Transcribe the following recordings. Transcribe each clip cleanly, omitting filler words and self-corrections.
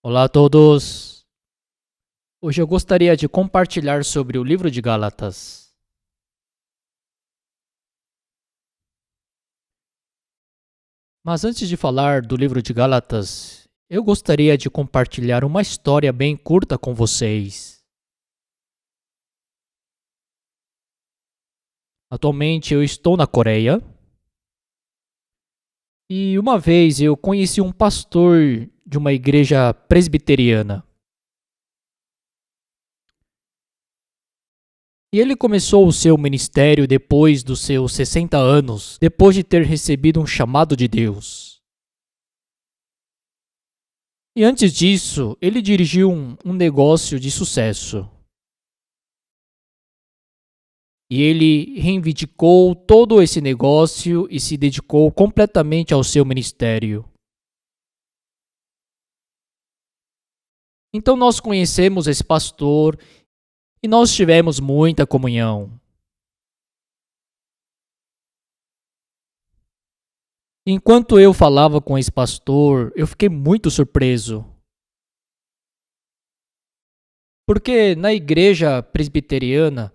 Olá a todos! Hoje eu gostaria de compartilhar sobre o livro de Gálatas. Mas antes de falar do livro de Gálatas, eu gostaria de compartilhar uma história bem curta com vocês. Atualmente eu estou na Coreia e uma vez eu conheci um pastor de uma igreja presbiteriana. E ele começou o seu ministério depois dos seus 60 anos, depois de ter recebido um chamado de Deus. E antes disso, ele dirigiu um negócio de sucesso. E ele reivindicou todo esse negócio e se dedicou completamente ao seu ministério. Então nós conhecemos esse pastor e nós tivemos muita comunhão. Enquanto eu falava com esse pastor, eu fiquei muito surpreso. Porque na igreja presbiteriana,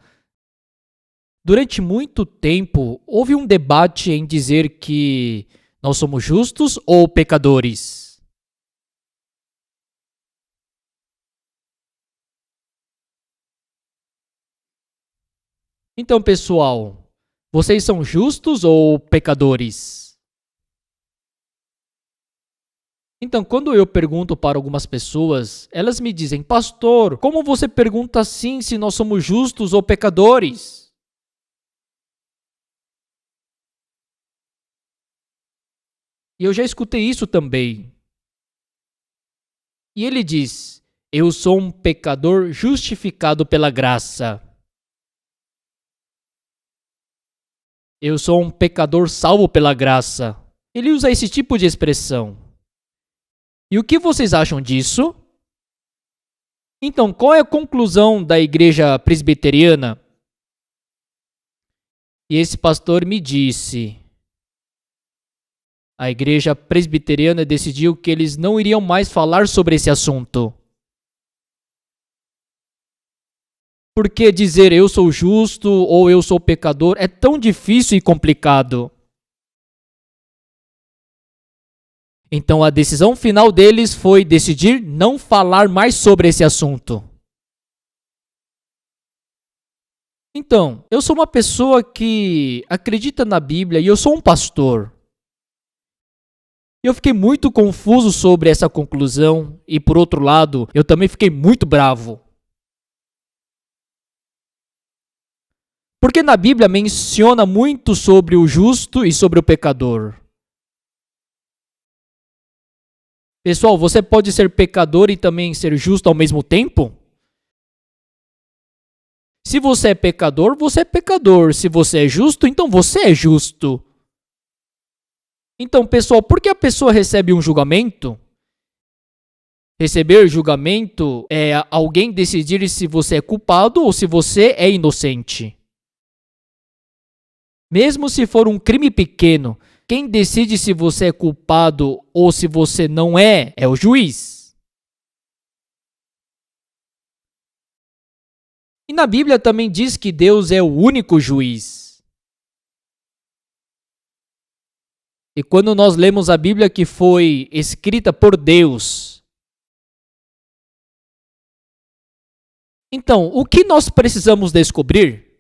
durante muito tempo, houve um debate em dizer que nós somos justos ou pecadores. Então, pessoal, vocês são justos ou pecadores? Então, quando eu pergunto para algumas pessoas, elas me dizem: pastor, como você pergunta assim se nós somos justos ou pecadores? E eu já escutei isso também. E ele diz: eu sou um pecador justificado pela graça. Eu sou um pecador salvo pela graça. Ele usa esse tipo de expressão. E o que vocês acham disso? Então, qual é a conclusão da igreja presbiteriana? E esse pastor me disse: a igreja presbiteriana decidiu que eles não iriam mais falar sobre esse assunto. Porque dizer eu sou justo ou eu sou pecador é tão difícil e complicado. Então a decisão final deles foi decidir não falar mais sobre esse assunto. Então, eu sou uma pessoa que acredita na Bíblia e eu sou um pastor. Eu fiquei muito confuso sobre essa conclusão e, por outro lado, eu também fiquei muito bravo. Porque na Bíblia menciona muito sobre o justo e sobre o pecador. Pessoal, você pode ser pecador e também ser justo ao mesmo tempo? Se você é pecador, você é pecador. Se você é justo, então você é justo. Então, pessoal, por que a pessoa recebe um julgamento? Receber julgamento é alguém decidir se você é culpado ou se você é inocente. Mesmo se for um crime pequeno, quem decide se você é culpado ou se você não é o juiz. E na Bíblia também diz que Deus é o único juiz. E quando nós lemos a Bíblia que foi escrita por Deus, então, o que nós precisamos descobrir?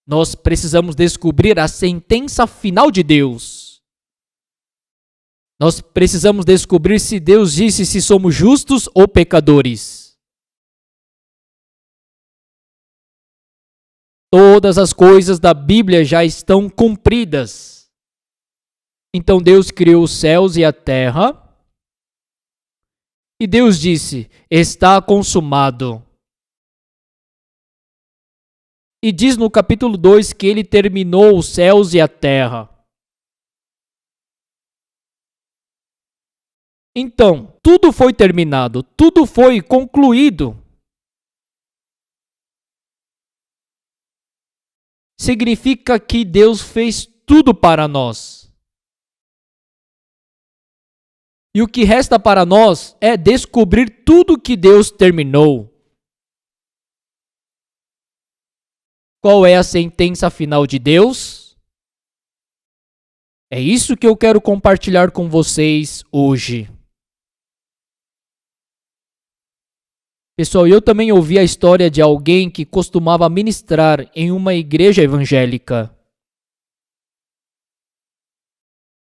Nós precisamos descobrir a sentença final de Deus. Nós precisamos descobrir se Deus disse se somos justos ou pecadores. Todas as coisas da Bíblia já estão cumpridas. Então Deus criou os céus e a terra. E Deus disse: está consumado. E diz no capítulo 2 que ele terminou os céus e a terra. Então, tudo foi terminado, tudo foi concluído. Significa que Deus fez tudo para nós. E o que resta para nós é descobrir tudo que Deus terminou. Qual é a sentença final de Deus? É isso que eu quero compartilhar com vocês hoje. Pessoal, eu também ouvi a história de alguém que costumava ministrar em uma igreja evangélica.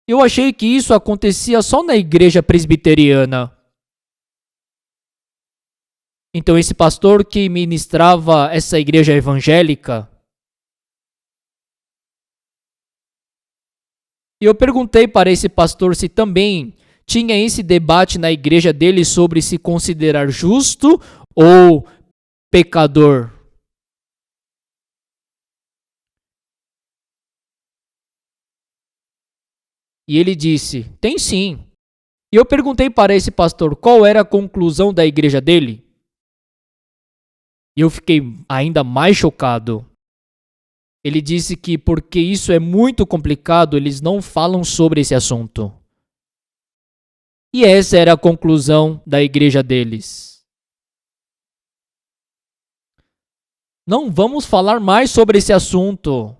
Eu achei que isso acontecia só na igreja presbiteriana. Então, esse pastor que ministrava essa igreja evangélica, e eu perguntei para esse pastor se também tinha esse debate na igreja dele sobre se considerar justo ou pecador. E ele disse, tem sim. E eu perguntei para esse pastor qual era a conclusão da igreja dele. E eu fiquei ainda mais chocado. Ele disse que porque isso é muito complicado, eles não falam sobre esse assunto. E essa era a conclusão da igreja deles. Não vamos falar mais sobre esse assunto.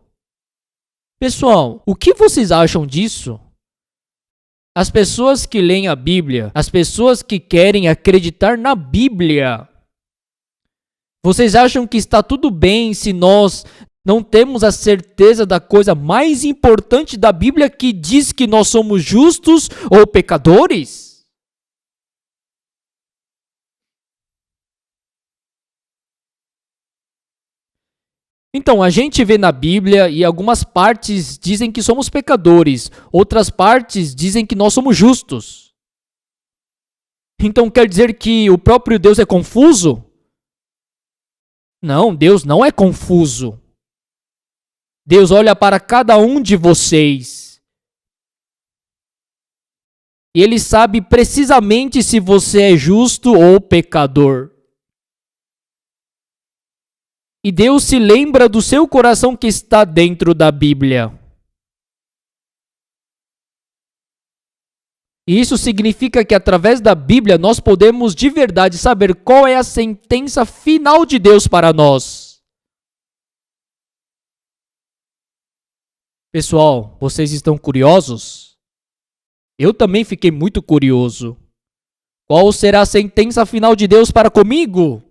Pessoal, o que vocês acham disso? As pessoas que leem a Bíblia, as pessoas que querem acreditar na Bíblia, vocês acham que está tudo bem se nós não temos a certeza da coisa mais importante da Bíblia que diz que nós somos justos ou pecadores? Então, a gente vê na Bíblia e algumas partes dizem que somos pecadores, outras partes dizem que nós somos justos. Então, quer dizer que o próprio Deus é confuso? Não, Deus não é confuso. Deus olha para cada um de vocês. E Ele sabe precisamente se você é justo ou pecador. E Deus se lembra do seu coração que está dentro da Bíblia. E isso significa que através da Bíblia nós podemos de verdade saber qual é a sentença final de Deus para nós. Pessoal, vocês estão curiosos? Eu também fiquei muito curioso. Qual será a sentença final de Deus para comigo?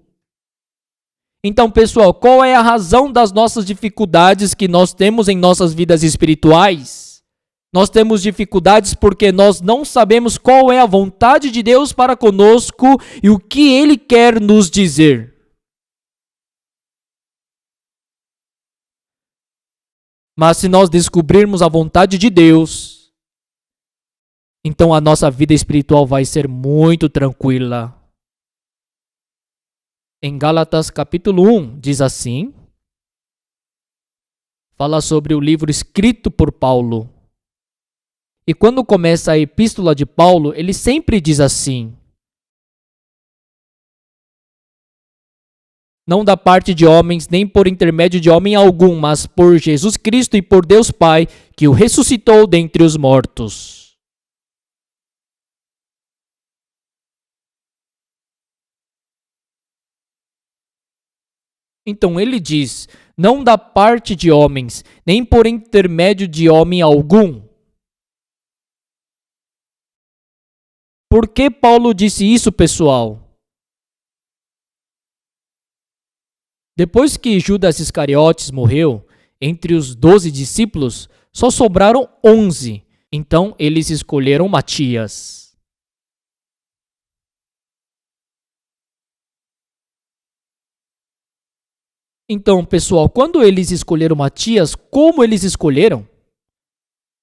Então, pessoal, qual é a razão das nossas dificuldades que nós temos em nossas vidas espirituais? Nós temos dificuldades porque nós não sabemos qual é a vontade de Deus para conosco e o que Ele quer nos dizer. Mas se nós descobrirmos a vontade de Deus, então a nossa vida espiritual vai ser muito tranquila. Em Gálatas capítulo 1 diz assim, fala sobre o livro escrito por Paulo. E quando começa a epístola de Paulo, ele sempre diz assim, não da parte de homens, nem por intermédio de homem algum, mas por Jesus Cristo e por Deus Pai, que o ressuscitou dentre os mortos. Então ele diz, não da parte de homens, nem por intermédio de homem algum. Por que Paulo disse isso, pessoal? Depois que Judas Iscariotes morreu, entre os 12 discípulos, só sobraram 11. Então eles escolheram Matias. Então, pessoal, quando eles escolheram Matias, como eles escolheram?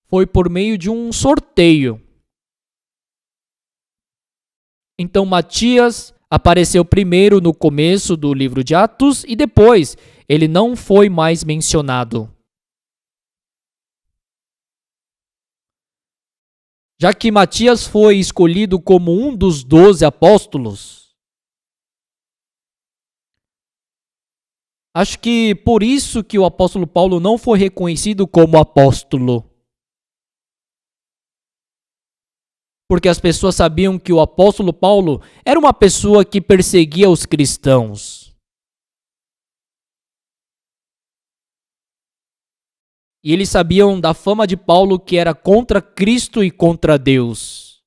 Foi por meio de um sorteio. Então, Matias apareceu primeiro no começo do livro de Atos e depois ele não foi mais mencionado. Já que Matias foi escolhido como um dos 12 apóstolos, acho que por isso que o apóstolo Paulo não foi reconhecido como apóstolo. porque as pessoas sabiam que o apóstolo Paulo era uma pessoa que perseguia os cristãos. E eles sabiam da fama de Paulo, que era contra Cristo e contra Deus.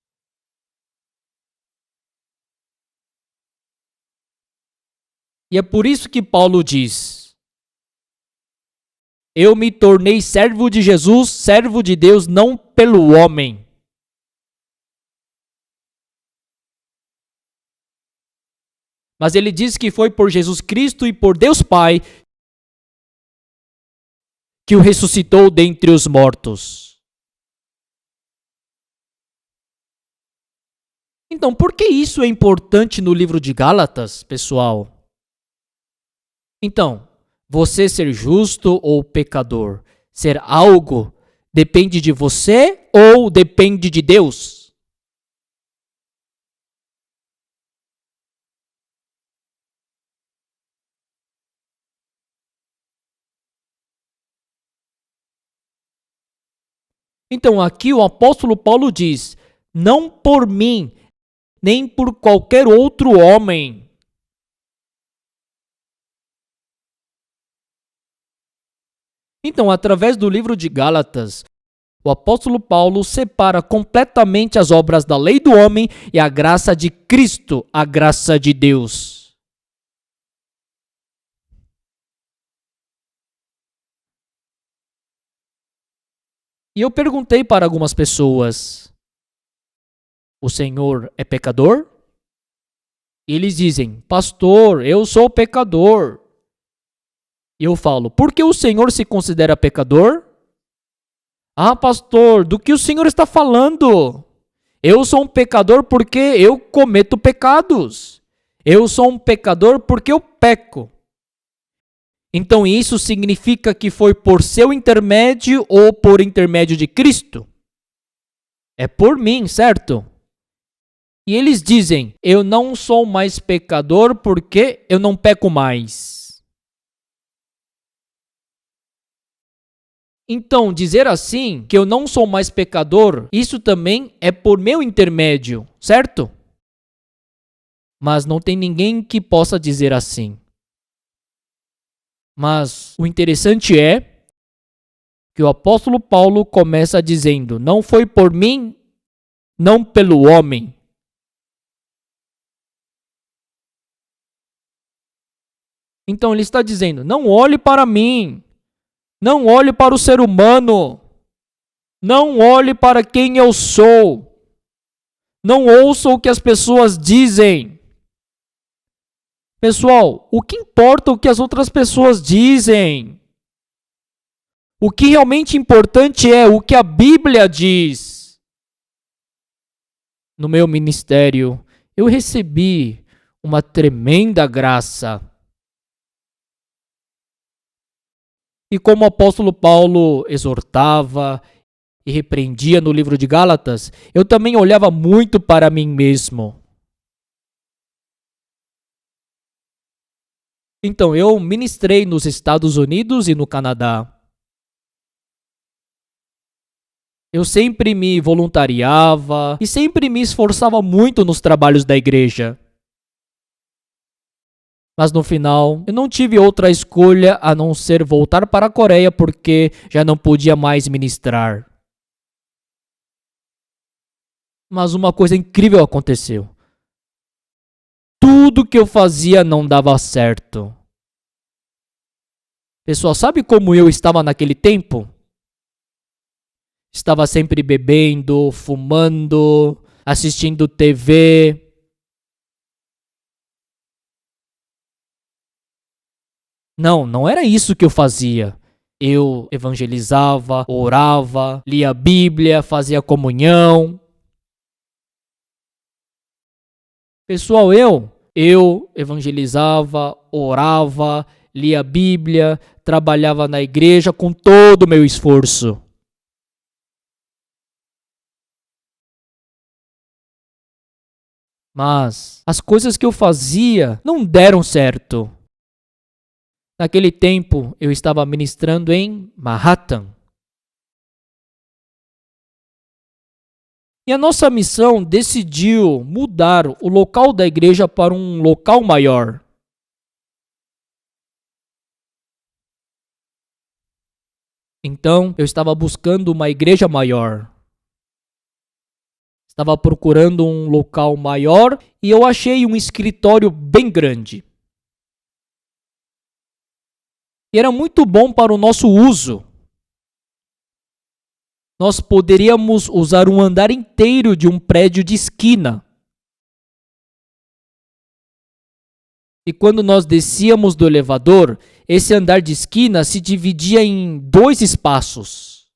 E é por isso que Paulo diz: eu me tornei servo de Jesus, servo de Deus, não pelo homem. Mas ele diz que foi por Jesus Cristo e por Deus Pai que o ressuscitou dentre os mortos. Então, por que isso é importante no livro de Gálatas, pessoal? Então, você ser justo ou pecador, ser algo, depende de você ou depende de Deus? Então, aqui o apóstolo Paulo diz: não por mim, nem por qualquer outro homem. Então, através do livro de Gálatas, o apóstolo Paulo separa completamente as obras da lei do homem e a graça de Cristo, a graça de Deus. E eu perguntei para algumas pessoas: o Senhor é pecador? E eles dizem: pastor, eu sou pecador. E eu falo: por que o Senhor se considera pecador? Ah, pastor, do que o Senhor está falando? Eu sou um pecador porque eu cometo pecados. Eu sou um pecador porque eu peco. Então isso significa que foi por seu intermédio ou por intermédio de Cristo? É por mim, certo? E eles dizem: eu não sou mais pecador porque eu não peco mais. Então, dizer assim, que eu não sou mais pecador, isso também é por meu intermédio, certo? Mas não tem ninguém que possa dizer assim. Mas o interessante é que o apóstolo Paulo começa dizendo: não foi por mim, não pelo homem. Então ele está dizendo: não olhe para mim, não olhe para o ser humano, não olhe para quem eu sou, não ouça o que as pessoas dizem. Pessoal, o que importa é o que as outras pessoas dizem? O que realmente importante é o que a Bíblia diz. No meu ministério, eu recebi uma tremenda graça. E como o apóstolo Paulo exortava e repreendia no livro de Gálatas, eu também olhava muito para mim mesmo. Então, eu ministrei nos Estados Unidos e no Canadá. Eu sempre me voluntariava e sempre me esforçava muito nos trabalhos da igreja. Mas no final, eu não tive outra escolha a não ser voltar para a Coreia porque já não podia mais ministrar. Mas uma coisa incrível aconteceu. Tudo que eu fazia não dava certo. Pessoal, sabe como eu estava naquele tempo? Estava sempre bebendo, fumando, assistindo TV. Não era isso que eu fazia. Eu evangelizava, orava, lia a Bíblia, fazia comunhão. Pessoal, eu evangelizava, orava, lia a Bíblia, trabalhava na igreja com todo o meu esforço. Mas as coisas que eu fazia não deram certo. Naquele tempo, eu estava ministrando em Manhattan. E a nossa missão decidiu mudar o local da igreja para um local maior. Então, eu estava buscando uma igreja maior. Estava procurando um local maior e eu achei um escritório bem grande. E era muito bom para o nosso uso. Nós poderíamos usar um andar inteiro de um prédio de esquina. E quando nós descíamos do elevador, esse andar de esquina se dividia em 2 espaços.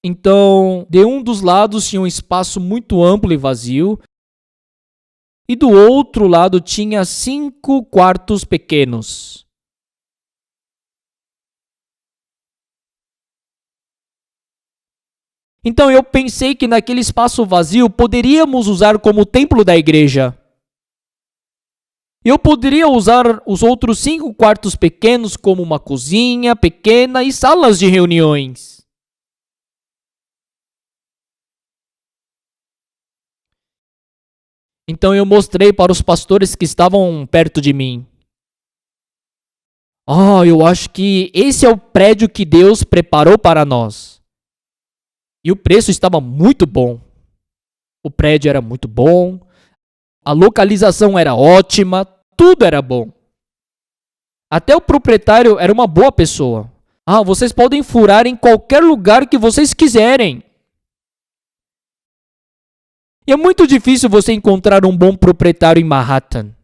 Então, de um dos lados tinha um espaço muito amplo e vazio, e do outro lado tinha 5 quartos pequenos. Então eu pensei que naquele espaço vazio poderíamos usar como templo da igreja. Eu poderia usar os outros 5 quartos pequenos como uma cozinha pequena e salas de reuniões. Então eu mostrei para os pastores que estavam perto de mim. Eu acho que esse é o prédio que Deus preparou para nós. E o preço estava muito bom. O prédio era muito bom. A localização era ótima. Tudo era bom. Até o proprietário era uma boa pessoa. Vocês podem furar em qualquer lugar que vocês quiserem. E é muito difícil você encontrar um bom proprietário em Manhattan.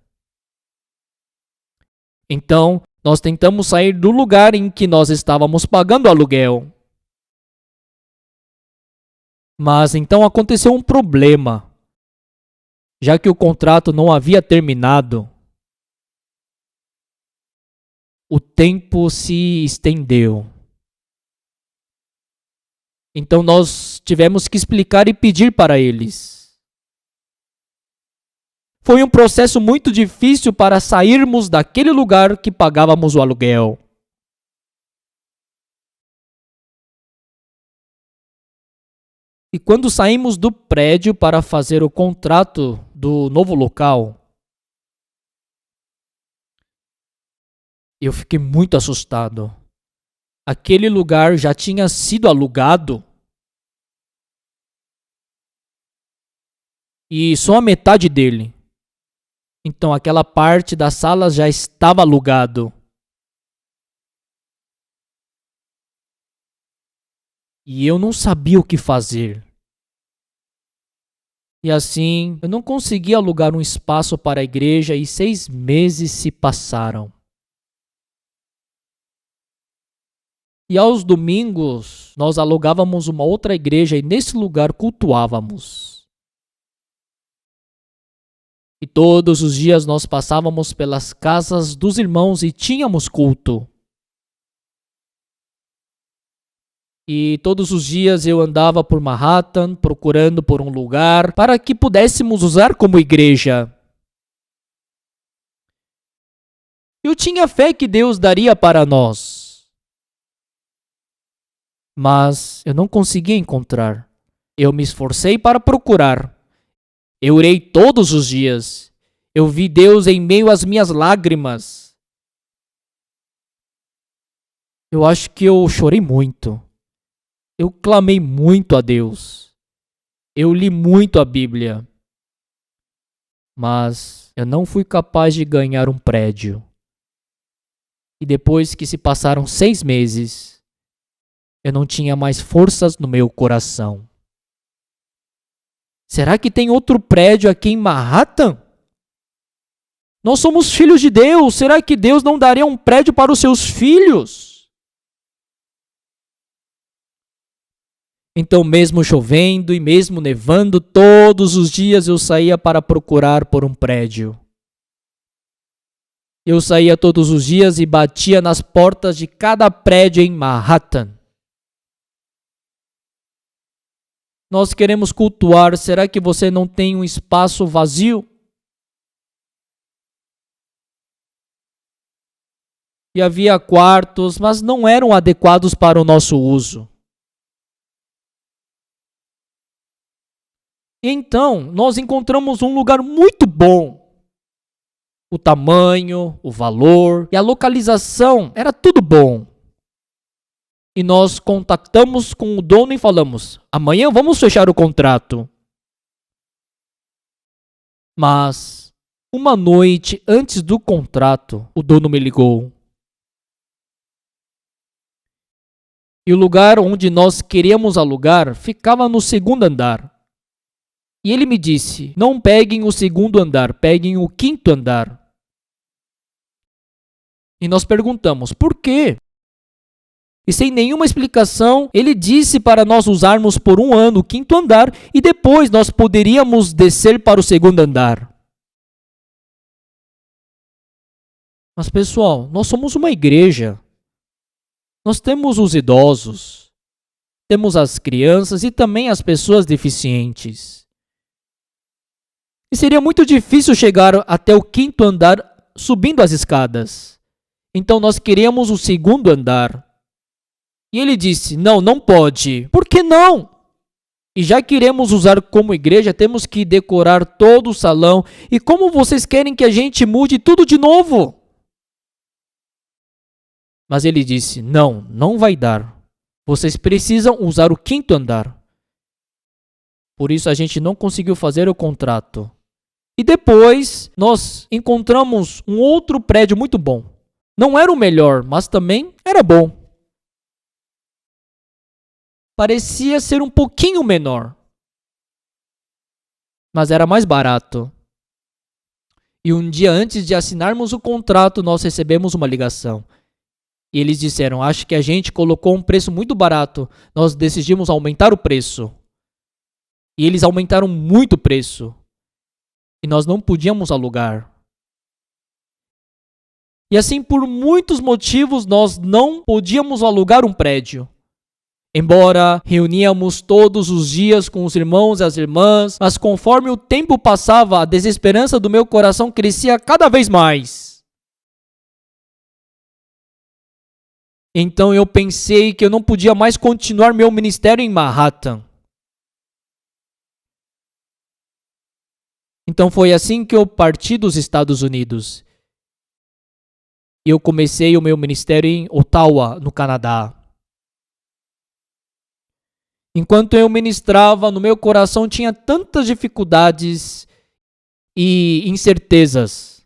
Então, nós tentamos sair do lugar em que nós estávamos pagando aluguel. Mas então aconteceu um problema. Já que o contrato não havia terminado, o tempo se estendeu. Então nós tivemos que explicar e pedir para eles. Foi um processo muito difícil para sairmos daquele lugar que pagávamos o aluguel. E quando saímos do prédio para fazer o contrato do novo local, eu fiquei muito assustado. Aquele lugar já tinha sido alugado. E só a metade dele. Então aquela parte da sala já estava alugado. E eu não sabia o que fazer. E assim, eu não consegui alugar um espaço para a igreja e 6 meses se passaram. E aos domingos, nós alugávamos uma outra igreja e nesse lugar cultuávamos. E todos os dias nós passávamos pelas casas dos irmãos e tínhamos culto. E todos os dias eu andava por Manhattan procurando por um lugar para que pudéssemos usar como igreja. Eu tinha fé que Deus daria para nós. Mas eu não conseguia encontrar. Eu me esforcei para procurar. Eu orei todos os dias. Eu vi Deus em meio às minhas lágrimas. Eu acho que eu chorei muito. Eu clamei muito a Deus. Eu li muito a Bíblia. Mas eu não fui capaz de ganhar um prédio. E depois que se passaram 6 meses, eu não tinha mais forças no meu coração. Será que tem outro prédio aqui em Manhattan? Nós somos filhos de Deus. Será que Deus não daria um prédio para os seus filhos? Então, mesmo chovendo e mesmo nevando, todos os dias eu saía para procurar por um prédio. Eu saía todos os dias e batia nas portas de cada prédio em Manhattan. Nós queremos cultuar. Será que você não tem um espaço vazio? E havia quartos, mas não eram adequados para o nosso uso. E então, nós encontramos um lugar muito bom. O tamanho, o valor e a localização, era tudo bom. E nós contactamos com o dono e falamos: amanhã vamos fechar o contrato. Mas, uma noite antes do contrato, o dono me ligou. E o lugar onde nós queríamos alugar ficava no segundo andar. E ele me disse: não peguem o segundo andar, peguem o quinto andar. E nós perguntamos: por quê? E sem nenhuma explicação, ele disse para nós usarmos por um ano o quinto andar e depois nós poderíamos descer para o segundo andar. Mas pessoal, nós somos uma igreja. Nós temos os idosos, temos as crianças e também as pessoas deficientes. E seria muito difícil chegar até o quinto andar subindo as escadas. Então nós queríamos o segundo andar. E ele disse: não, não pode. Por que não? E já que iremos usar como igreja, temos que decorar todo o salão. E como vocês querem que a gente mude tudo de novo? Mas ele disse: não, não vai dar. Vocês precisam usar o quinto andar. Por isso a gente não conseguiu fazer o contrato. E depois nós encontramos um outro prédio muito bom. Não era o melhor, mas também era bom. Parecia ser um pouquinho menor, mas era mais barato. E um dia antes de assinarmos o contrato, nós recebemos uma ligação. E eles disseram: acho que a gente colocou um preço muito barato. Nós decidimos aumentar o preço. E eles aumentaram muito o preço. E nós não podíamos alugar. E assim, por muitos motivos, nós não podíamos alugar um prédio. Embora reuníamos todos os dias com os irmãos e as irmãs, mas conforme o tempo passava, a desesperança do meu coração crescia cada vez mais. Então eu pensei que eu não podia mais continuar meu ministério em Manhattan. Então foi assim que eu parti dos Estados Unidos. E eu comecei o meu ministério em Ottawa, no Canadá. Enquanto eu ministrava, no meu coração tinha tantas dificuldades e incertezas.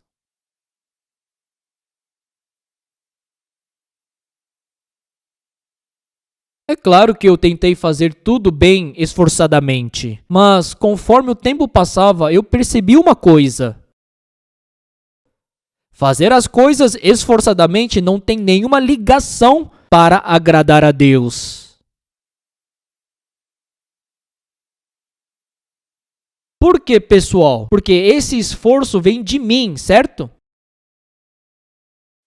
É claro que eu tentei fazer tudo bem esforçadamente, mas conforme o tempo passava, eu percebi uma coisa. Fazer as coisas esforçadamente não tem nenhuma ligação para agradar a Deus. Por quê, pessoal? Porque esse esforço vem de mim, certo?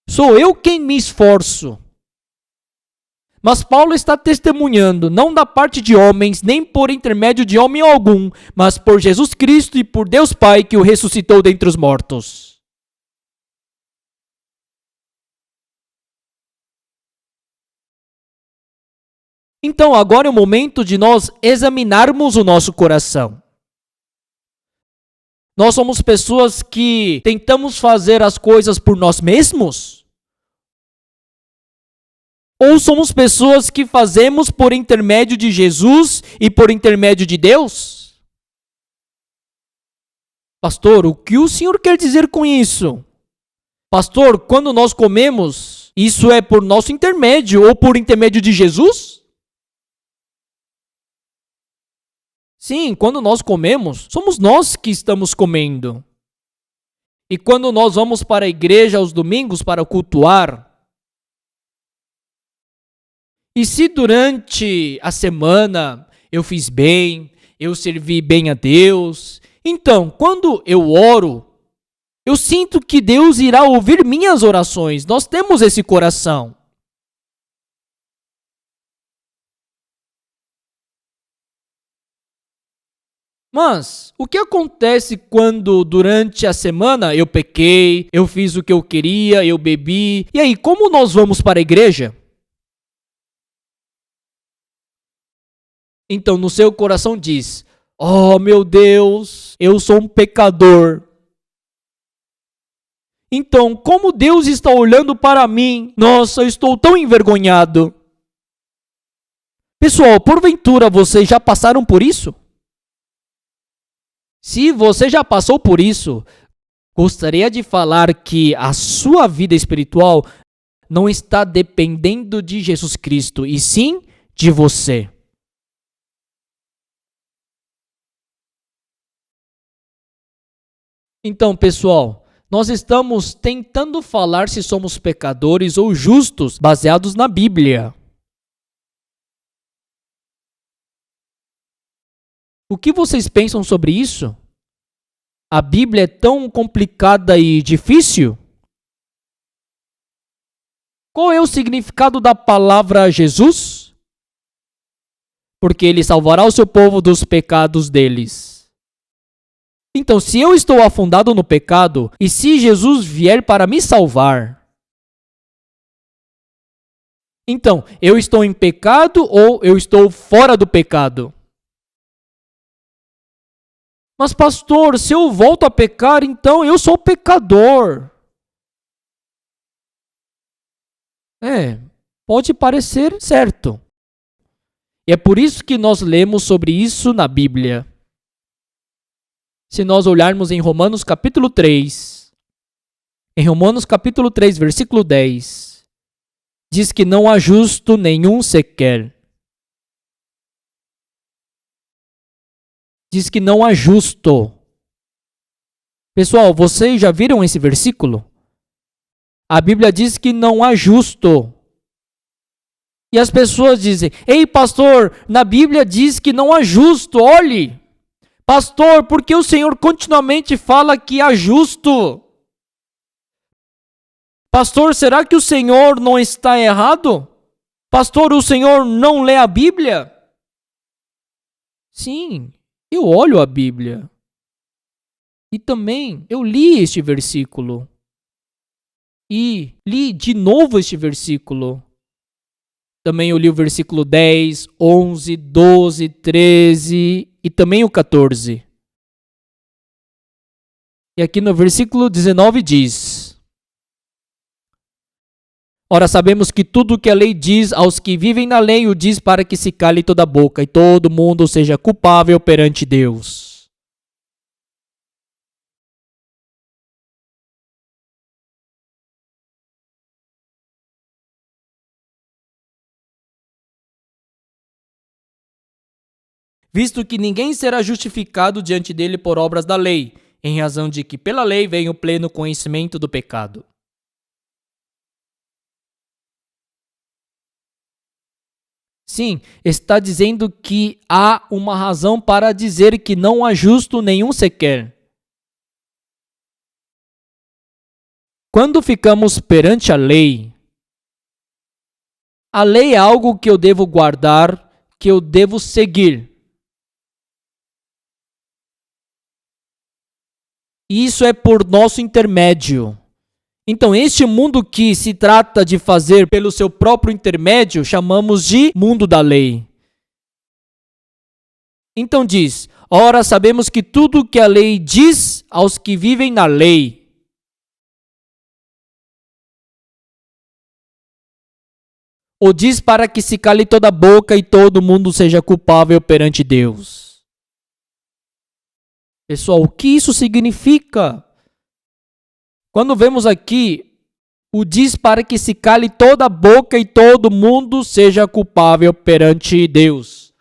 Sou eu quem me esforço. Mas Paulo está testemunhando, não da parte de homens, nem por intermédio de homem algum, mas por Jesus Cristo e por Deus Pai que o ressuscitou dentre os mortos. Então agora é o momento de nós examinarmos o nosso coração. Nós somos pessoas que tentamos fazer as coisas por nós mesmos? Ou somos pessoas que fazemos por intermédio de Jesus e por intermédio de Deus? Pastor, o que o senhor quer dizer com isso? Pastor, quando nós comemos, isso é por nosso intermédio ou por intermédio de Jesus? Sim, quando nós comemos, somos nós que estamos comendo. E quando nós vamos para a igreja aos domingos para cultuar, e se durante a semana eu fiz bem, eu servi bem a Deus, então, quando eu oro, eu sinto que Deus irá ouvir minhas orações. Nós temos esse coração. Mas o que acontece quando durante a semana eu pequei, eu fiz o que eu queria, eu bebi? E aí, como nós vamos para a igreja? Então no seu coração diz: oh meu Deus, eu sou um pecador. Então, como Deus está olhando para mim? Nossa, eu estou tão envergonhado. Pessoal, porventura vocês já passaram por isso? Se você já passou por isso, gostaria de falar que a sua vida espiritual não está dependendo de Jesus Cristo, e sim de você. Então, pessoal, nós estamos tentando falar se somos pecadores ou justos, baseados na Bíblia. O que vocês pensam sobre isso? A Bíblia é tão complicada e difícil? Qual é o significado da palavra Jesus? Porque ele salvará o seu povo dos pecados deles. Então, se eu estou afundado no pecado, e se Jesus vier para me salvar, então, eu estou em pecado ou eu estou fora do pecado? Mas pastor, se eu volto a pecar, então eu sou pecador. Pode parecer certo. E é por isso que nós lemos sobre isso na Bíblia. Se nós olharmos em Romanos capítulo 3, versículo 10, diz que não há justo nenhum sequer. Diz que não há justo. Pessoal, vocês já viram esse versículo? A Bíblia diz que não há justo. E as pessoas dizem: ei, pastor, na Bíblia diz que não há justo, olhe. Pastor, por que o Senhor continuamente fala que há justo? Pastor, será que o Senhor não está errado? Pastor, o Senhor não lê a Bíblia? Sim, eu olho a Bíblia. E também eu li este versículo. E li de novo este versículo. Também eu li o versículo 10, 11, 12, 13 e também o 14. E aqui no versículo 19 diz: ora, sabemos que tudo o que a lei diz aos que vivem na lei o diz para que se cale toda a boca e todo mundo seja culpável perante Deus. Visto que ninguém será justificado diante dele por obras da lei, em razão de que pela lei vem o pleno conhecimento do pecado. Sim, está dizendo que há uma razão para dizer que não há justo nenhum sequer. Quando ficamos perante a lei é algo que eu devo guardar, que eu devo seguir. E isso é por nosso intermédio. Então, este mundo que se trata de fazer pelo seu próprio intermédio, chamamos de mundo da lei. Então diz: ora, sabemos que tudo o que a lei diz aos que vivem na lei, ou diz para que se cale toda a boca e todo mundo seja culpável perante Deus. Pessoal, o que isso significa? Quando vemos aqui, o diz para que se cale toda a boca e todo mundo seja culpável perante Deus.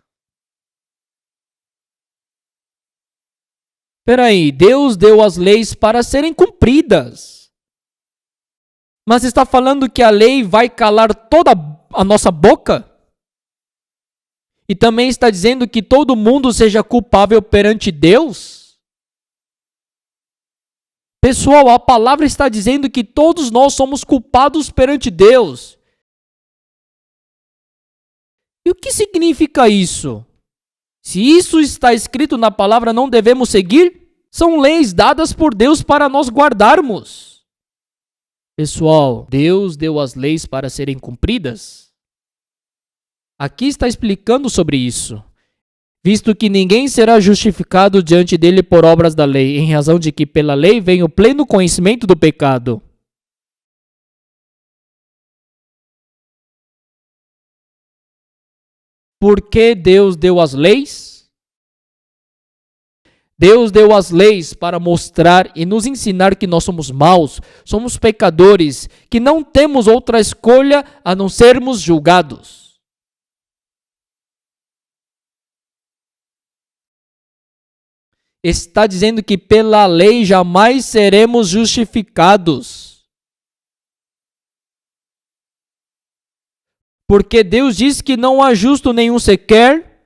Peraí, Deus deu as leis para serem cumpridas. Mas está falando que a lei vai calar toda a nossa boca? E também está dizendo que todo mundo seja culpável perante Deus? Pessoal, a palavra está dizendo que todos nós somos culpados perante Deus. E o que significa isso? Se isso está escrito na palavra, não devemos seguir? São leis dadas por Deus para nós guardarmos. Pessoal, Deus deu as leis para serem cumpridas? Aqui está explicando sobre isso. Visto que ninguém será justificado diante dele por obras da lei, em razão de que pela lei vem o pleno conhecimento do pecado. Por que Deus deu as leis? Deus deu as leis para mostrar e nos ensinar que nós somos maus, somos pecadores, que não temos outra escolha a não sermos julgados. Está dizendo que pela lei jamais seremos justificados. Porque Deus diz que não há justo nenhum sequer.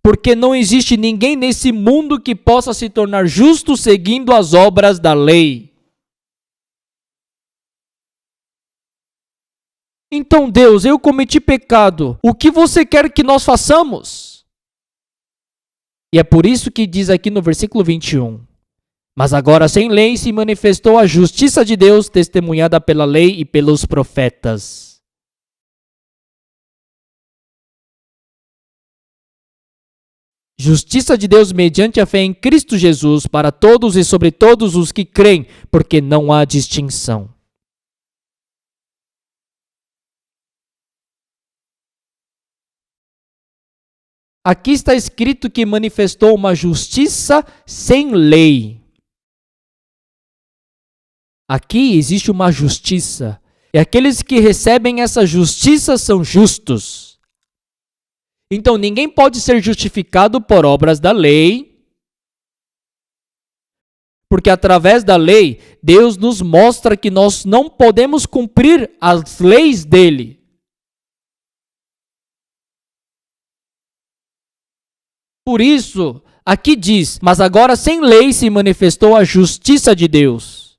Porque não existe ninguém nesse mundo que possa se tornar justo seguindo as obras da lei. Então, Deus, eu cometi pecado. O que você quer que nós façamos? E é por isso que diz aqui no versículo 21. Mas agora sem lei se manifestou a justiça de Deus, testemunhada pela lei e pelos profetas. Justiça de Deus mediante a fé em Cristo Jesus para todos e sobre todos os que creem, porque não há distinção. Aqui está escrito que manifestou uma justiça sem lei. Aqui existe uma justiça. E aqueles que recebem essa justiça são justos. Então ninguém pode ser justificado por obras da lei. Porque através da lei, Deus nos mostra que nós não podemos cumprir as leis dele. Por isso, aqui diz, mas agora sem lei se manifestou a justiça de Deus.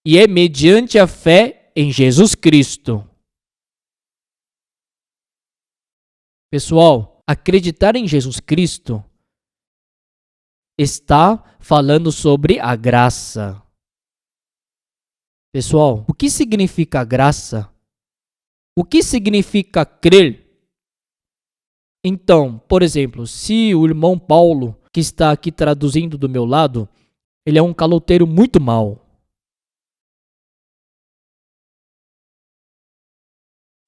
E é mediante a fé em Jesus Cristo. Pessoal, acreditar em Jesus Cristo está falando sobre a graça. Pessoal, o que significa graça? O que significa crer? Então, por exemplo, se o irmão Paulo, que está aqui traduzindo do meu lado, ele é um caloteiro muito mau.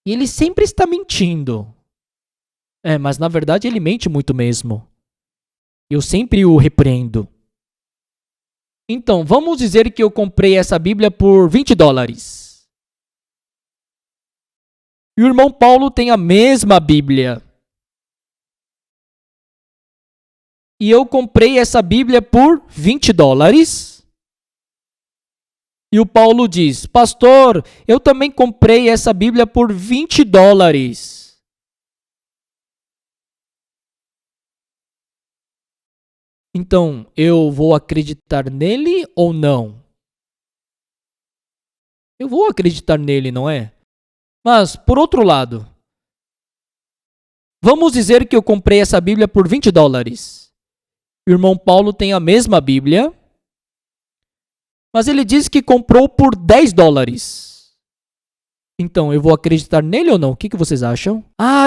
E ele sempre está mentindo. Mas na verdade ele mente muito mesmo. Eu sempre o repreendo. Então, vamos dizer que eu comprei essa Bíblia por $20. E o irmão Paulo tem a mesma Bíblia. E eu comprei essa Bíblia por $20. E o Paulo diz, pastor, eu também comprei essa Bíblia por $20. Então, eu vou acreditar nele ou não? Eu vou acreditar nele, não é? Mas, por outro lado, vamos dizer que eu comprei essa Bíblia por $20. O irmão Paulo tem a mesma Bíblia, mas ele diz que comprou por $10. Então, eu vou acreditar nele ou não? O que vocês acham?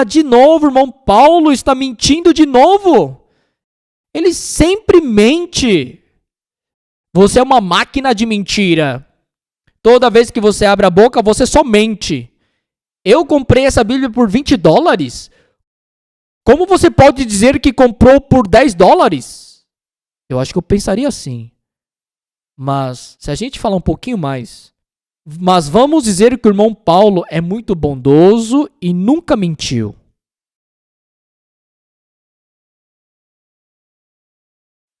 De novo, o irmão Paulo está mentindo de novo. Ele sempre mente. Você é uma máquina de mentira. Toda vez que você abre a boca, você só mente. Eu comprei essa Bíblia por $20? Como você pode dizer que comprou por $10? Eu acho que eu pensaria assim. Mas, se a gente falar um pouquinho mais... Mas vamos dizer que o irmão Paulo é muito bondoso e nunca mentiu.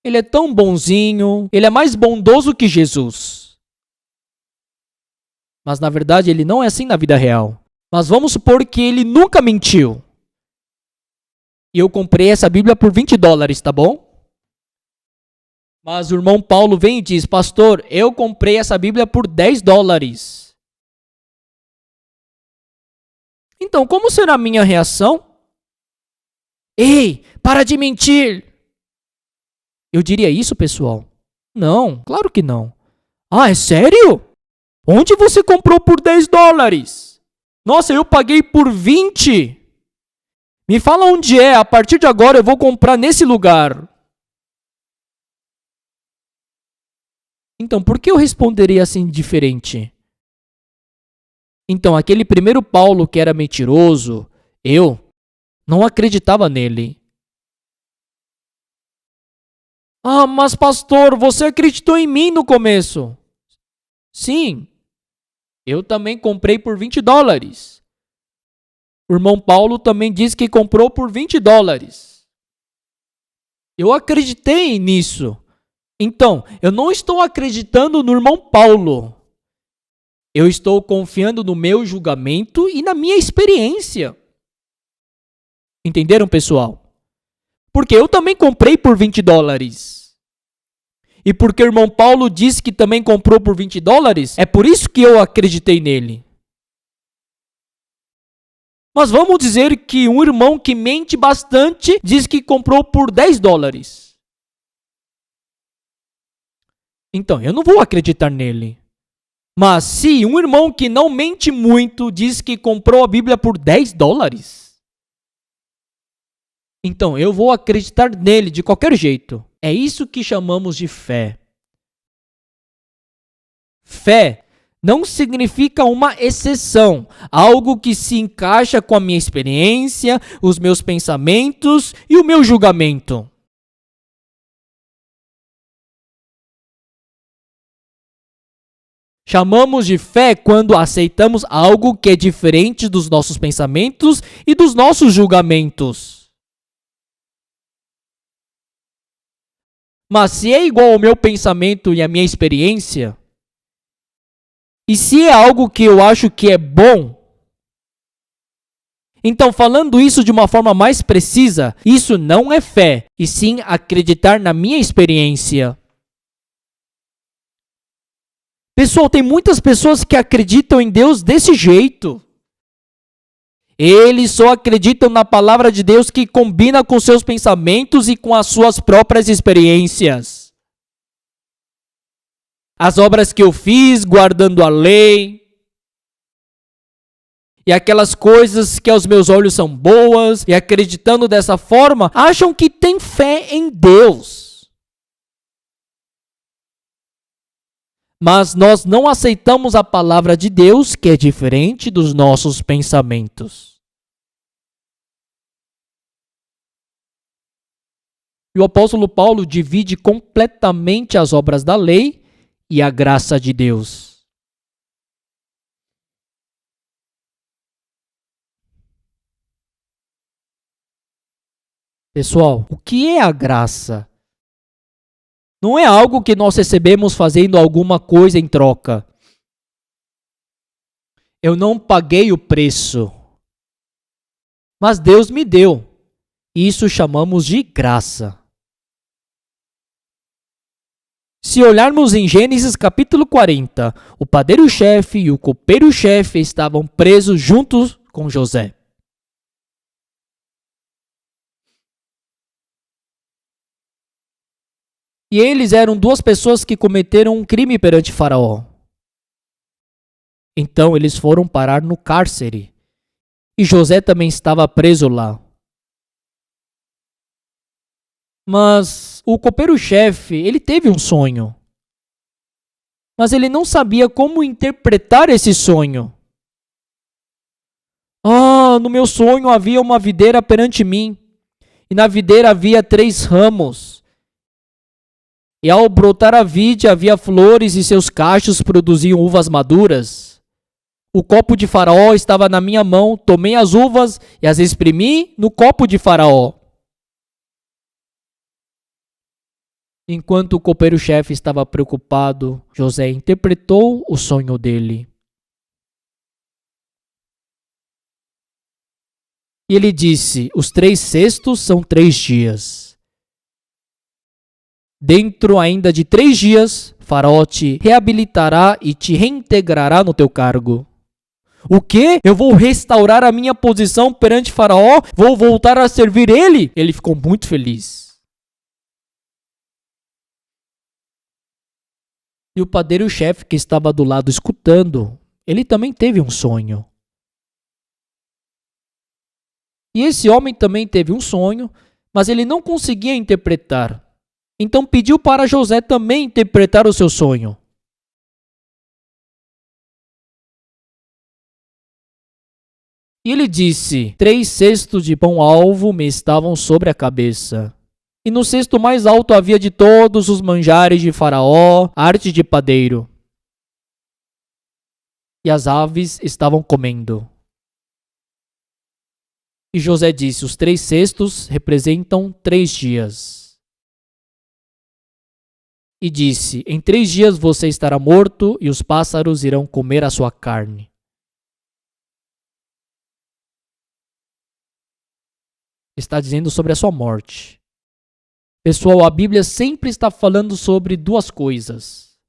Ele é tão bonzinho, ele é mais bondoso que Jesus. Mas na verdade ele não é assim na vida real. Mas vamos supor que ele nunca mentiu. E eu comprei essa Bíblia por $20, tá bom? Mas o irmão Paulo vem e diz, pastor, eu comprei essa Bíblia por $10. Então, como será a minha reação? Ei, para de mentir! Eu diria isso, pessoal? Não, claro que não. Ah, é sério? Onde você comprou por $10? Nossa, eu paguei por 20. Me fala onde é, a partir de agora eu vou comprar nesse lugar. Então, por que eu responderia assim diferente? Então, aquele primeiro Paulo que era mentiroso, eu não acreditava nele. Ah, mas pastor, você acreditou em mim no começo. Sim, eu também comprei por $20. O irmão Paulo também disse que comprou por $20. Eu acreditei nisso. Então, eu não estou acreditando no irmão Paulo. Eu estou confiando no meu julgamento e na minha experiência. Entenderam, pessoal? Porque eu também comprei por $20. E porque o irmão Paulo disse que também comprou por $20, é por isso que eu acreditei nele. Mas vamos dizer que um irmão que mente bastante diz que comprou por $10. Então, eu não vou acreditar nele. Mas se um irmão que não mente muito diz que comprou a Bíblia por $10, então eu vou acreditar nele de qualquer jeito. É isso que chamamos de fé. Fé não significa uma exceção, algo que se encaixa com a minha experiência, os meus pensamentos e o meu julgamento. Chamamos de fé quando aceitamos algo que é diferente dos nossos pensamentos e dos nossos julgamentos. Mas se é igual ao meu pensamento e à minha experiência, e se é algo que eu acho que é bom, então falando isso de uma forma mais precisa, isso não é fé, e sim acreditar na minha experiência. Pessoal, tem muitas pessoas que acreditam em Deus desse jeito. Eles só acreditam na palavra de Deus que combina com seus pensamentos e com as suas próprias experiências. As obras que eu fiz, guardando a lei, e aquelas coisas que aos meus olhos são boas, e acreditando dessa forma, acham que têm fé em Deus. Mas nós não aceitamos a palavra de Deus, que é diferente dos nossos pensamentos. E o apóstolo Paulo divide completamente as obras da lei e a graça de Deus. Pessoal, o que é a graça? Não é algo que nós recebemos fazendo alguma coisa em troca. Eu não paguei o preço, mas Deus me deu. Isso chamamos de graça. Se olharmos em Gênesis capítulo 40, o padeiro-chefe e o copeiro-chefe estavam presos juntos com José. E eles eram duas pessoas que cometeram um crime perante Faraó. Então eles foram parar no cárcere. E José também estava preso lá. Mas o copeiro-chefe, ele teve um sonho. Mas ele não sabia como interpretar esse sonho. No meu sonho havia uma videira perante mim. E na videira havia 3 ramos. E ao brotar a vide havia flores e seus cachos produziam uvas maduras. O copo de Faraó estava na minha mão, tomei as uvas e as exprimi no copo de Faraó. Enquanto o copeiro-chefe estava preocupado, José interpretou o sonho dele. E ele disse: os 3 cestos são 3 dias. Dentro ainda de 3 dias, Faraó te reabilitará e te reintegrará no teu cargo. O quê? Eu vou restaurar a minha posição perante Faraó? Vou voltar a servir ele? Ele ficou muito feliz. E o padeiro-chefe que estava do lado escutando, ele também teve um sonho. E esse homem também teve um sonho, mas ele não conseguia interpretar. Então pediu para José também interpretar o seu sonho. E ele disse: 3 cestos de pão-alvo me estavam sobre a cabeça. E no cesto mais alto havia de todos os manjares de Faraó, arte de padeiro. E as aves estavam comendo. E José disse: os 3 cestos representam 3 dias. E disse: em 3 dias você estará morto e os pássaros irão comer a sua carne. Está dizendo sobre a sua morte. Pessoal, a Bíblia sempre está falando sobre 2 coisas.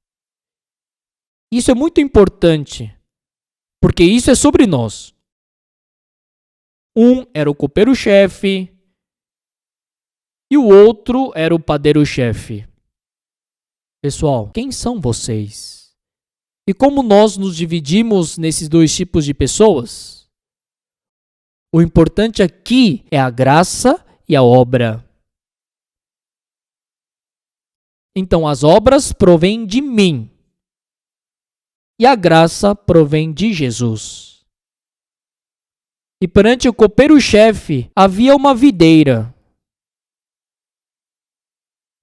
Isso é muito importante, porque isso é sobre nós. Um era o copeiro-chefe e o outro era o padeiro-chefe. Pessoal, quem são vocês? E como nós nos dividimos nesses 2 tipos de pessoas? O importante aqui é a graça e a obra. Então, as obras provêm de mim e a graça provém de Jesus. E perante o copeiro-chefe havia uma videira.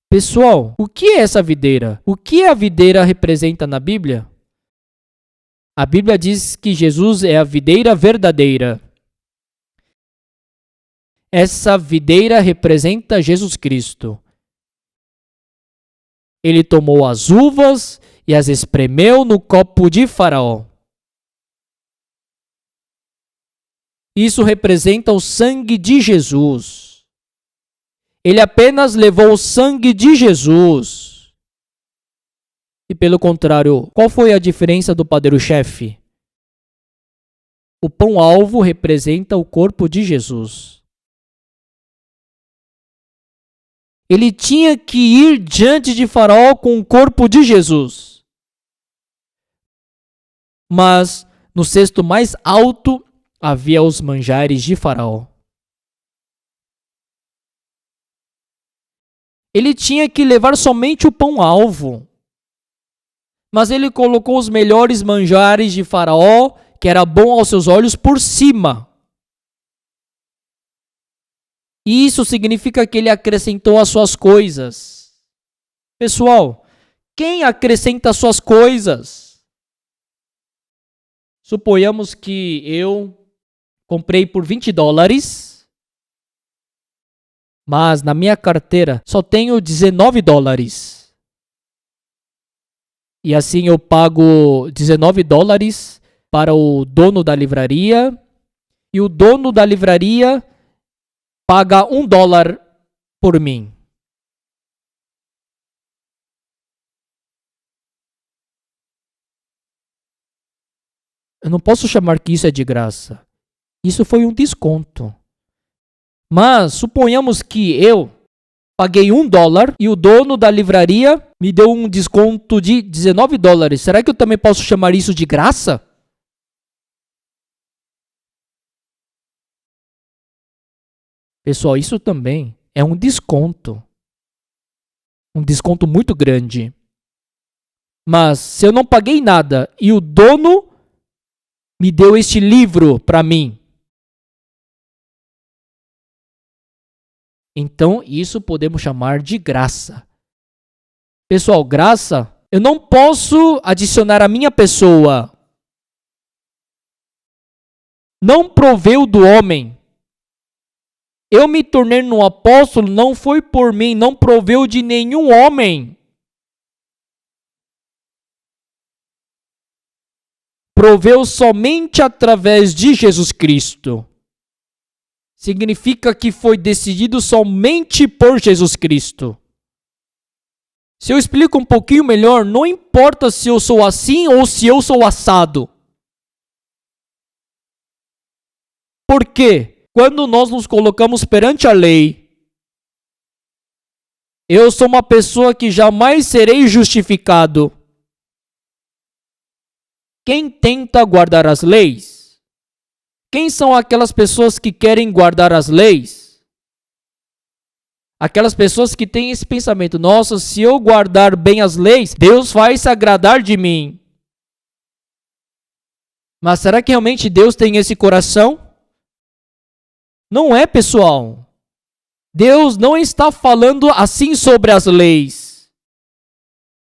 Pessoal, o que é essa videira? O que a videira representa na Bíblia? A Bíblia diz que Jesus é a videira verdadeira. Essa videira representa Jesus Cristo. Ele tomou as uvas e as espremeu no copo de Faraó. Isso representa o sangue de Jesus. Ele apenas levou o sangue de Jesus. E pelo contrário, qual foi a diferença do padeiro-chefe? O pão-alvo representa o corpo de Jesus. Ele tinha que ir diante de Faraó com o corpo de Jesus. Mas no cesto mais alto havia os manjares de Faraó. Ele tinha que levar somente o pão-alvo. Mas ele colocou os melhores manjares de Faraó, que era bom aos seus olhos, por cima. E isso significa que ele acrescentou as suas coisas. Pessoal, quem acrescenta as suas coisas? Suponhamos que eu comprei por $20, mas na minha carteira só tenho $19. E assim eu pago $19 para o dono da livraria, e o dono da livraria paga $1 por mim. Eu não posso chamar que isso é de graça. Isso foi um desconto. Mas suponhamos que eu paguei $1 e o dono da livraria me deu um desconto de $19. Será que eu também posso chamar isso de graça? Pessoal, isso também é um desconto. Um desconto muito grande. Mas se eu não paguei nada e o dono me deu este livro para mim, então isso podemos chamar de graça. Pessoal, graça, eu não posso adicionar a minha pessoa. Não proveu do homem. Eu me tornei um apóstolo não foi por mim, não proveu de nenhum homem. Proveu somente através de Jesus Cristo. Significa que foi decidido somente por Jesus Cristo. Se eu explico um pouquinho melhor, não importa se eu sou assim ou se eu sou assado. Porque quando nós nos colocamos perante a lei, eu sou uma pessoa que jamais serei justificado. Quem tenta guardar as leis? Quem são aquelas pessoas que querem guardar as leis? Aquelas pessoas que têm esse pensamento: nossa, se eu guardar bem as leis, Deus vai se agradar de mim. Mas será que realmente Deus tem esse coração? Não é, pessoal. Deus não está falando assim sobre as leis.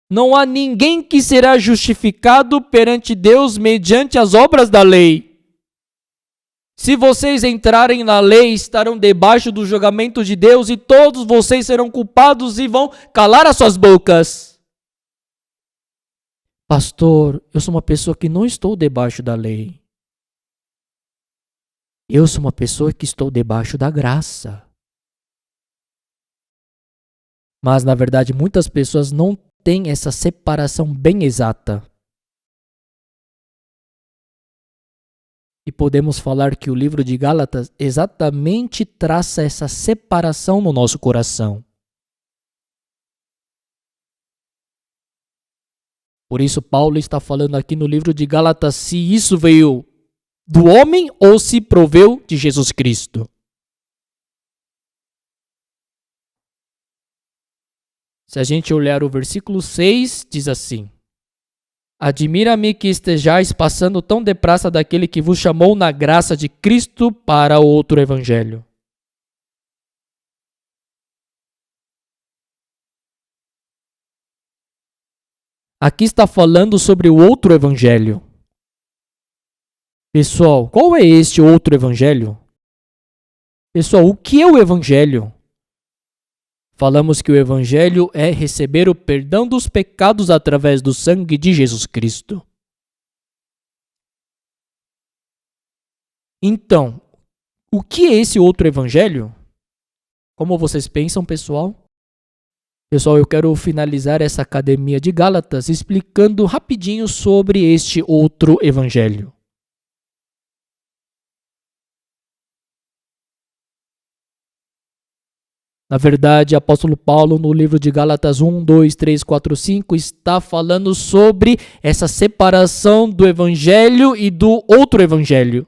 Não há ninguém que será justificado perante Deus mediante as obras da lei. Se vocês entrarem na lei, estarão debaixo do julgamento de Deus e todos vocês serão culpados e vão calar as suas bocas. Pastor, eu sou uma pessoa que não estou debaixo da lei. Eu sou uma pessoa que estou debaixo da graça. Mas, na verdade, muitas pessoas não têm essa separação bem exata. E podemos falar que o livro de Gálatas exatamente traça essa separação no nosso coração. Por isso, Paulo está falando aqui no livro de Gálatas se isso veio do homem ou se proveu de Jesus Cristo. Se a gente olhar o versículo 6, diz assim: Admira-me que estejais passando tão depressa daquele que vos chamou na graça de Cristo para outro evangelho. Aqui está falando sobre o outro evangelho. Pessoal, qual é este outro evangelho? Pessoal, o que é o evangelho? Falamos que o evangelho é receber o perdão dos pecados através do sangue de Jesus Cristo. Então, o que é esse outro evangelho? Como vocês pensam, pessoal? Pessoal, eu quero finalizar essa academia de Gálatas explicando rapidinho sobre este outro evangelho. Na verdade, o apóstolo Paulo, no livro de Gálatas 1, 2, 3, 4, 5, está falando sobre essa separação do evangelho e do outro evangelho.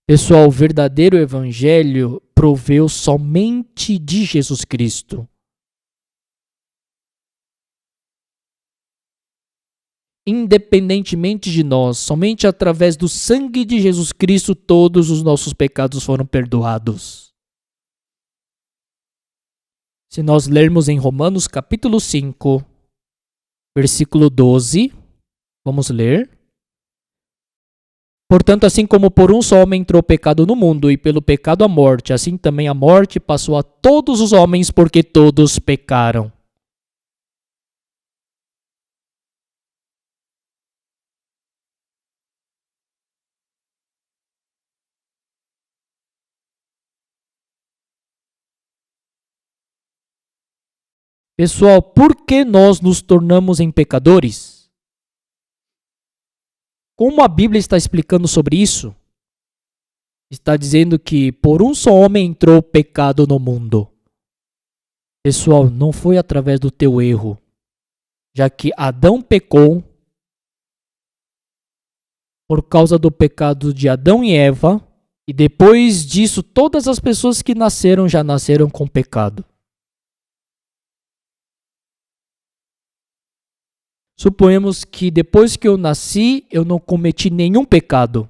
Pessoal, o verdadeiro evangelho proveu somente de Jesus Cristo. Independentemente de nós, somente através do sangue de Jesus Cristo, todos os nossos pecados foram perdoados. Se nós lermos em Romanos capítulo 5, versículo 12, vamos ler. Portanto, assim como por um só homem entrou o pecado no mundo, e pelo pecado a morte, assim também a morte passou a todos os homens, porque todos pecaram. Pessoal, por que nós nos tornamos em pecadores? Como a Bíblia está explicando sobre isso? Está dizendo que por um só homem entrou o pecado no mundo. Pessoal, não foi através do teu erro, já que Adão pecou por causa do pecado de Adão e Eva, e depois disso todas as pessoas que nasceram já nasceram com pecado. Suponhamos que depois que eu nasci, eu não cometi nenhum pecado.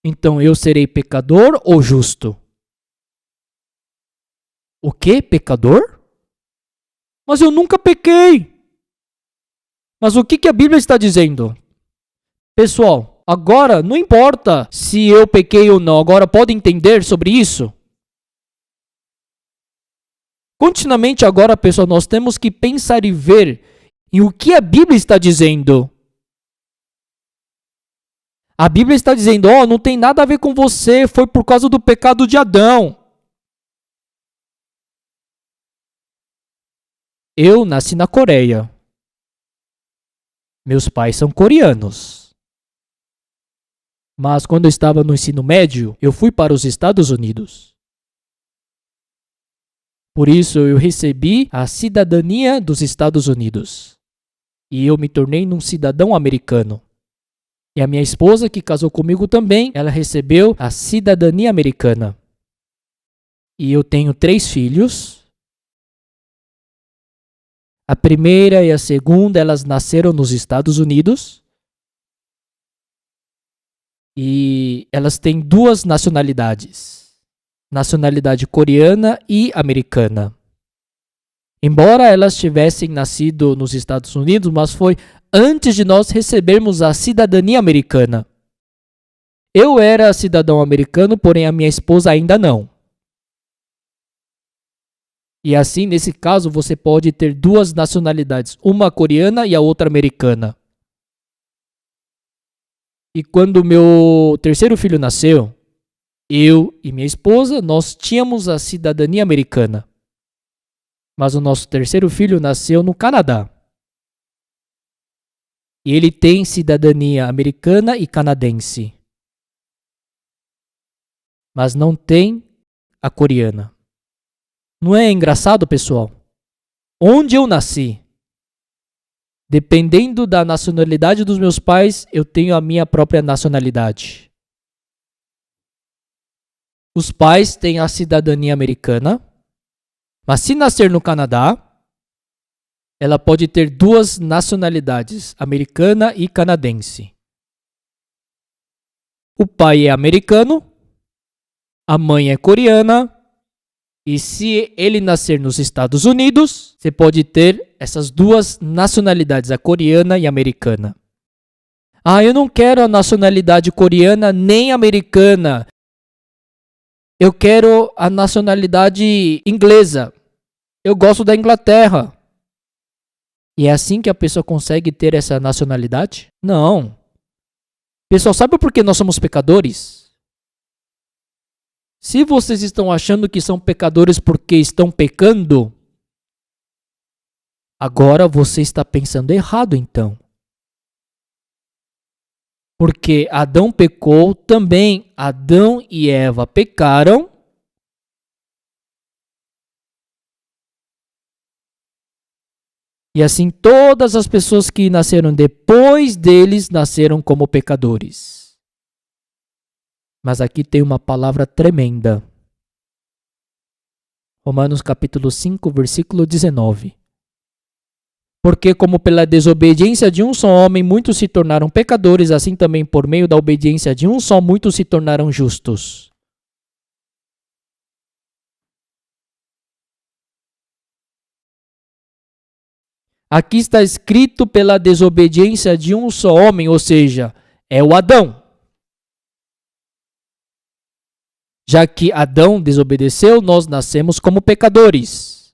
Então eu serei pecador ou justo? O quê? Pecador? Mas eu nunca pequei. Mas o que a Bíblia está dizendo? Pessoal, agora não importa se eu pequei ou não, agora pode entender sobre isso? Continuamente agora, pessoal, nós temos que pensar e ver em o que a Bíblia está dizendo. A Bíblia está dizendo, não tem nada a ver com você, foi por causa do pecado de Adão. Eu nasci na Coreia. Meus pais são coreanos. Mas quando eu estava no ensino médio, eu fui para os Estados Unidos. Por isso, eu recebi a cidadania dos Estados Unidos. E eu me tornei um cidadão americano. E a minha esposa, que casou comigo também, ela recebeu a cidadania americana. E eu tenho 3 filhos. A primeira e a segunda, elas nasceram nos Estados Unidos. E elas têm 2 nacionalidades. Nacionalidade coreana e americana. Embora elas tivessem nascido nos Estados Unidos, mas foi antes de nós recebermos a cidadania americana. Eu era cidadão americano, porém a minha esposa ainda não. E assim, nesse caso, você pode ter 2 nacionalidades, uma coreana e a outra americana. E quando meu terceiro filho nasceu, eu e minha esposa, nós tínhamos a cidadania americana. Mas o nosso terceiro filho nasceu no Canadá. E ele tem cidadania americana e canadense. Mas não tem a coreana. Não é engraçado, pessoal? Onde eu nasci, dependendo da nacionalidade dos meus pais, eu tenho a minha própria nacionalidade. Os pais têm a cidadania americana, mas se nascer no Canadá, ela pode ter 2 nacionalidades, americana e canadense. O pai é americano, a mãe é coreana, e se ele nascer nos Estados Unidos, você pode ter essas 2 nacionalidades, a coreana e a americana. Ah, eu não quero a nacionalidade coreana nem americana. Eu quero a nacionalidade inglesa. Eu gosto da Inglaterra. E é assim que a pessoa consegue ter essa nacionalidade? Não. Pessoal, sabe por que nós somos pecadores? Se vocês estão achando que são pecadores porque estão pecando, agora você está pensando errado então. Porque Adão pecou, também Adão e Eva pecaram. E assim todas as pessoas que nasceram depois deles nasceram como pecadores. Mas aqui tem uma palavra tremenda. Romanos capítulo 5, versículo 19. Porque como pela desobediência de um só homem muitos se tornaram pecadores, assim também por meio da obediência de um só muitos se tornaram justos. Aqui está escrito pela desobediência de um só homem, ou seja, é o Adão. Já que Adão desobedeceu, nós nascemos como pecadores.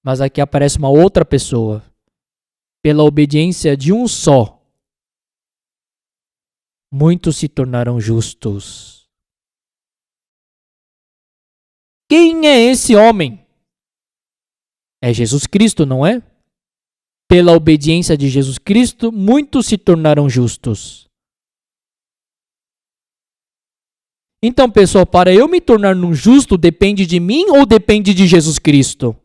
Mas aqui aparece uma outra pessoa. Pela obediência de um só, muitos se tornaram justos. Quem é esse homem? É Jesus Cristo, não é? Pela obediência de Jesus Cristo, muitos se tornaram justos. Então, pessoal, para eu me tornar um justo, depende de mim ou depende de Jesus Cristo?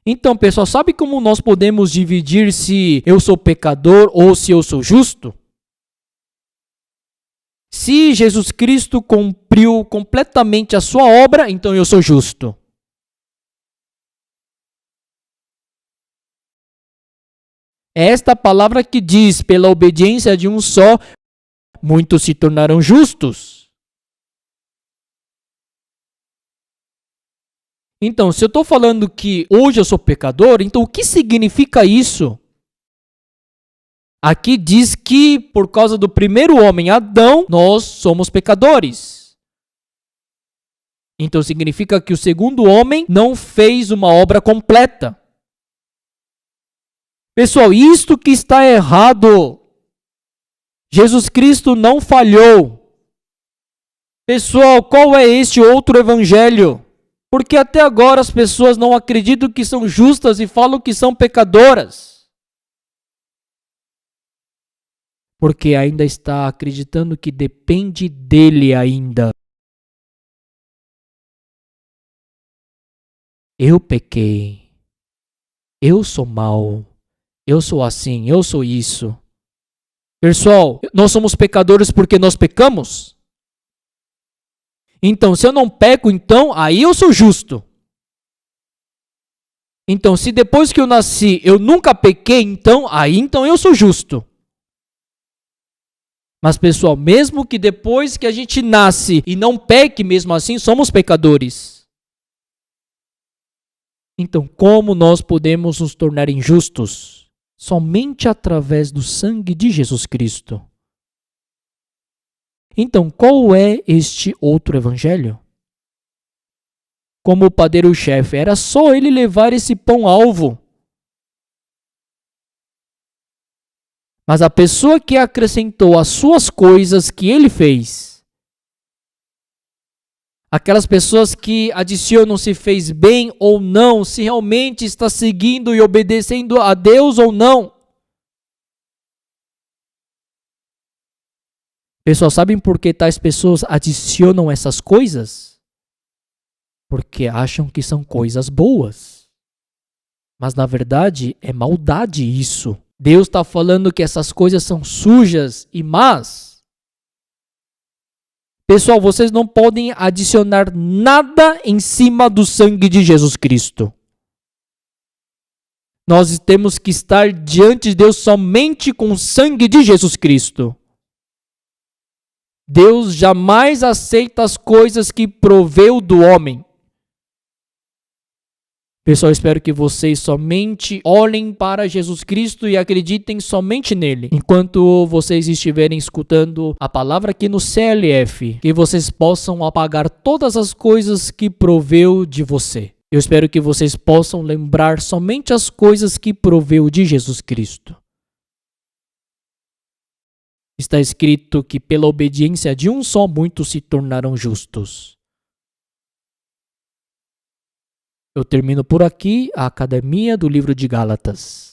Então, pessoal, sabe como nós podemos dividir se eu sou pecador ou se eu sou justo? Se Jesus Cristo cumpriu completamente a sua obra, então eu sou justo. É esta palavra que diz, pela obediência de um só, muitos se tornaram justos. Então, se eu estou falando que hoje eu sou pecador, então o que significa isso? Aqui diz que por causa do primeiro homem, Adão, nós somos pecadores. Então significa que o segundo homem não fez uma obra completa. Pessoal, isto que está errado. Jesus Cristo não falhou. Pessoal, qual é este outro evangelho? Porque até agora as pessoas não acreditam que são justas e falam que são pecadoras. Porque ainda está acreditando que depende dele ainda. Eu pequei. Eu sou mau. Eu sou assim, eu sou isso. Pessoal, nós somos pecadores porque nós pecamos? Então, se eu não peco, então, aí eu sou justo. Então, se depois que eu nasci eu nunca pequei, então eu sou justo. Mas, pessoal, mesmo que depois que a gente nasce e não peque, mesmo assim, somos pecadores. Então, como nós podemos nos tornar injustos? Somente através do sangue de Jesus Cristo. Então, qual é este outro evangelho? Como o padeiro-chefe, era só ele levar esse pão-alvo. Mas a pessoa que acrescentou as suas coisas que ele fez, aquelas pessoas que adicionam se fez bem ou não, se realmente está seguindo e obedecendo a Deus ou não. Pessoal, sabem por que tais pessoas adicionam essas coisas? Porque acham que são coisas boas. Mas na verdade é maldade isso. Deus está falando que essas coisas são sujas e más. Pessoal, vocês não podem adicionar nada em cima do sangue de Jesus Cristo. Nós temos que estar diante de Deus somente com o sangue de Jesus Cristo. Deus jamais aceita as coisas que proveu do homem. Pessoal, espero que vocês somente olhem para Jesus Cristo e acreditem somente nele. Enquanto vocês estiverem escutando a palavra aqui no CLF, que vocês possam apagar todas as coisas que proveu de você. Eu espero que vocês possam lembrar somente as coisas que proveu de Jesus Cristo. Está escrito que pela obediência de um só, muitos se tornaram justos. Eu termino por aqui a Academia do Livro de Gálatas.